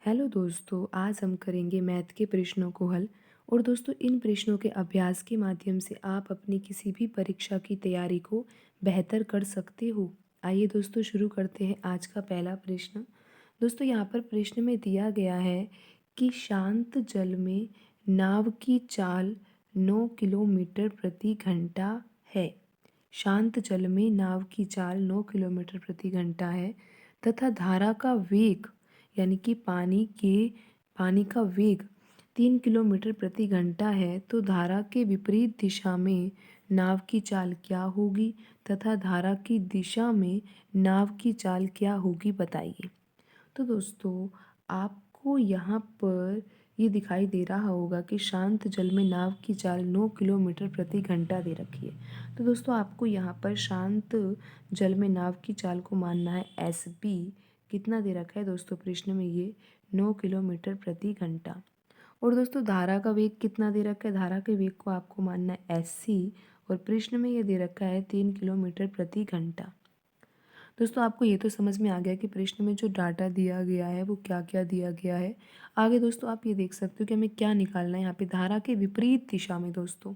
Hello दोस्तों, आज हम करेंगे मैथ के प्रश्नों को हल। और दोस्तों, इन प्रश्नों के अभ्यास के माध्यम से आप अपनी किसी भी परीक्षा की तैयारी को बेहतर कर सकते हो। आइए दोस्तों, शुरू करते हैं आज का पहला प्रश्न। दोस्तों, यहाँ पर प्रश्न में दिया गया है कि शांत जल में नाव की चाल 9 किलोमीटर प्रति घंटा है। शांत जल में नाव की चाल 9 किलोमीटर प्रति घंटा है तथा धारा का वेग यानी कि पानी का वेग 3 किलोमीटर प्रति घंटा है, तो धारा के विपरीत दिशा में नाव की चाल क्या होगी तथा धारा की दिशा में नाव की चाल क्या होगी, बताइए। तो दोस्तों, आपको यहाँ पर ये दिखाई दे रहा होगा कि शांत जल में नाव की चाल 9 किलोमीटर प्रति घंटा दे रखी है। तो दोस्तों, आपको यहाँ पर शांत जल में नाव की चाल को मानना है एस बी। कितना दे रखा है दोस्तों प्रश्न में? ये 9 किलोमीटर प्रति घंटा। और दोस्तों, धारा का वेग कितना दे रखा है? धारा के वेग को आपको मानना है एस सी। और प्रश्न में ये दे रखा है 3 किलोमीटर प्रति घंटा। दोस्तों, आपको ये तो समझ में आ गया कि प्रश्न में जो डाटा दिया गया है वो क्या क्या दिया गया है। आगे दोस्तों, आप ये देख सकते हो कि हमें क्या निकालना है। यहाँ पे धारा के विपरीत दिशा में दोस्तों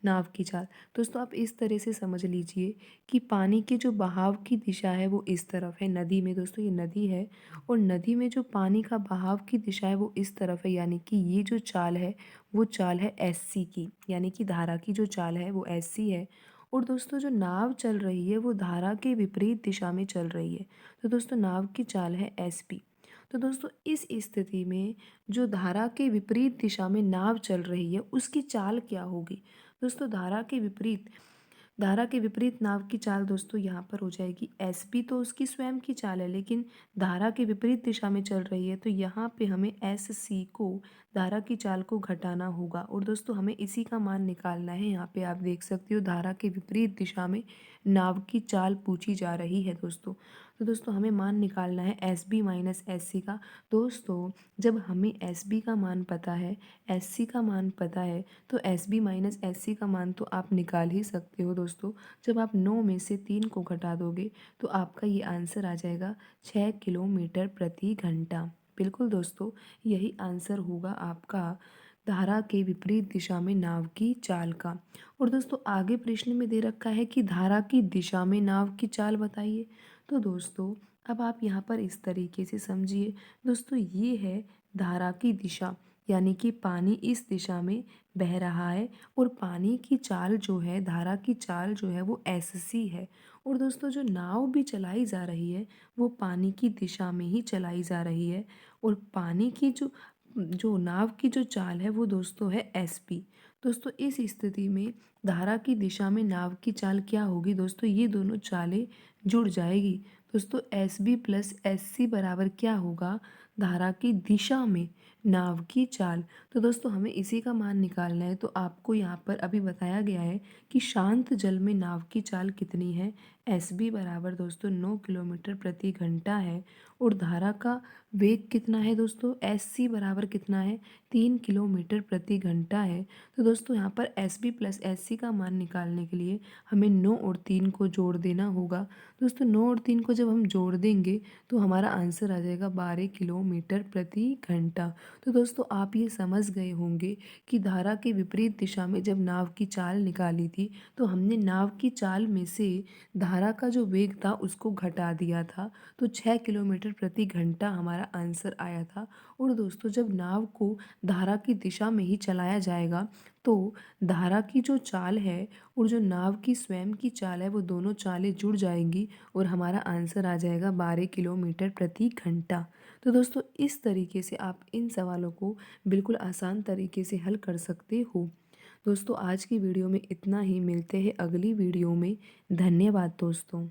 नाव की चाल। दोस्तों, आप इस तरह से समझ लीजिए कि पानी के जो बहाव की दिशा है वो इस तरफ है, नदी में। दोस्तों, ये नदी है और नदी में जो पानी का बहाव की दिशा है वो इस तरफ है, यानी कि ये जो चाल है वो चाल है एस सी की, यानी कि धारा की जो चाल है वो एस सी है। और दोस्तों, जो नाव चल रही है वो धारा के विपरीत दिशा में चल रही है, तो दोस्तों नाव की चाल है एस पी। तो दोस्तों, इस स्थिति में जो धारा के विपरीत दिशा में नाव चल रही है उसकी चाल क्या होगी? दोस्तों, धारा के विपरीत नाव की चाल दोस्तों यहाँ पर हो जाएगी एस पी। तो उसकी स्वयं की चाल है, लेकिन धारा के विपरीत दिशा में चल रही है, तो यहाँ पे हमें एस सी को, धारा की चाल को घटाना होगा। और दोस्तों, हमें इसी का मान निकालना है। यहाँ पे आप देख सकते हो धारा के विपरीत दिशा में नाव की चाल पूछी जा रही है दोस्तों। तो दोस्तों, हमें मान निकालना है S B minus S C का। दोस्तों, जब हमें एस बी का मान पता है, एस सी का मान पता है, तो S B minus S C का मान तो आप निकाल ही सकते हो दोस्तों। जब आप 9 में से 3 को घटा दोगे तो आपका ये आंसर आ जाएगा 6 किलोमीटर प्रति घंटा। बिल्कुल दोस्तों, यही आंसर होगा आपका धारा के विपरीत दिशा में नाव की चाल का। और दोस्तों, आगे प्रश्न में दे रखा है कि धारा की दिशा में नाव की चाल बताइए। तो दोस्तों, अब आप यहाँ पर इस तरीके से समझिए। दोस्तों, ये है धारा की दिशा, यानी कि पानी इस दिशा में बह रहा है और पानी की चाल जो है, धारा की चाल जो है वो एस सी है। और दोस्तों, जो नाव भी चलाई जा रही है वो पानी की दिशा में ही चलाई जा रही है। और पानी की जो जो नाव की जो चाल है वो दोस्तों है एस पी। दोस्तों, इस स्थिति में धारा की दिशा में नाव की चाल क्या होगी? दोस्तों, ये दोनों चालें जुड़ जाएगी। दोस्तों, S B plus S C बराबर क्या होगा? धारा की दिशा में नाव की चाल। तो दोस्तों, हमें इसी का मान निकालना है। तो आपको यहाँ पर अभी बताया गया है कि शांत जल में नाव की चाल कितनी है। एस बी बराबर दोस्तों 9 किलोमीटर प्रति घंटा है। और धारा का वेग कितना है दोस्तों? एस सी बराबर कितना है? 3 किलोमीटर प्रति घंटा है। तो दोस्तों, यहाँ पर S B plus S C का मान निकालने के लिए हमें 9 और 3 को जोड़ देना होगा। दोस्तों, 9 और 3 को जब हम जोड़ देंगे तो हमारा आंसर आ जाएगा 12 किलोमीटर प्रति घंटा। तो दोस्तों, आप ये समझ गए होंगे कि धारा के विपरीत दिशा में जब नाव की चाल निकाली थी तो हमने नाव की चाल में से धारा का जो वेग था उसको घटा दिया था, तो 6 किलोमीटर प्रति घंटा हमारा आंसर आया था। और दोस्तों, जब नाव को धारा की दिशा में ही चलाया जाएगा तो धारा की जो चाल है और जो नाव की स्वयं की चाल है वो दोनों चालें जुड़ जाएंगी और हमारा आंसर आ जाएगा 12 किलोमीटर प्रति घंटा। तो दोस्तों, इस तरीके से आप इन सवालों को बिल्कुल आसान तरीके से हल कर सकते हो। दोस्तों, आज की वीडियो में इतना ही। मिलते हैं अगली वीडियो में। धन्यवाद दोस्तों।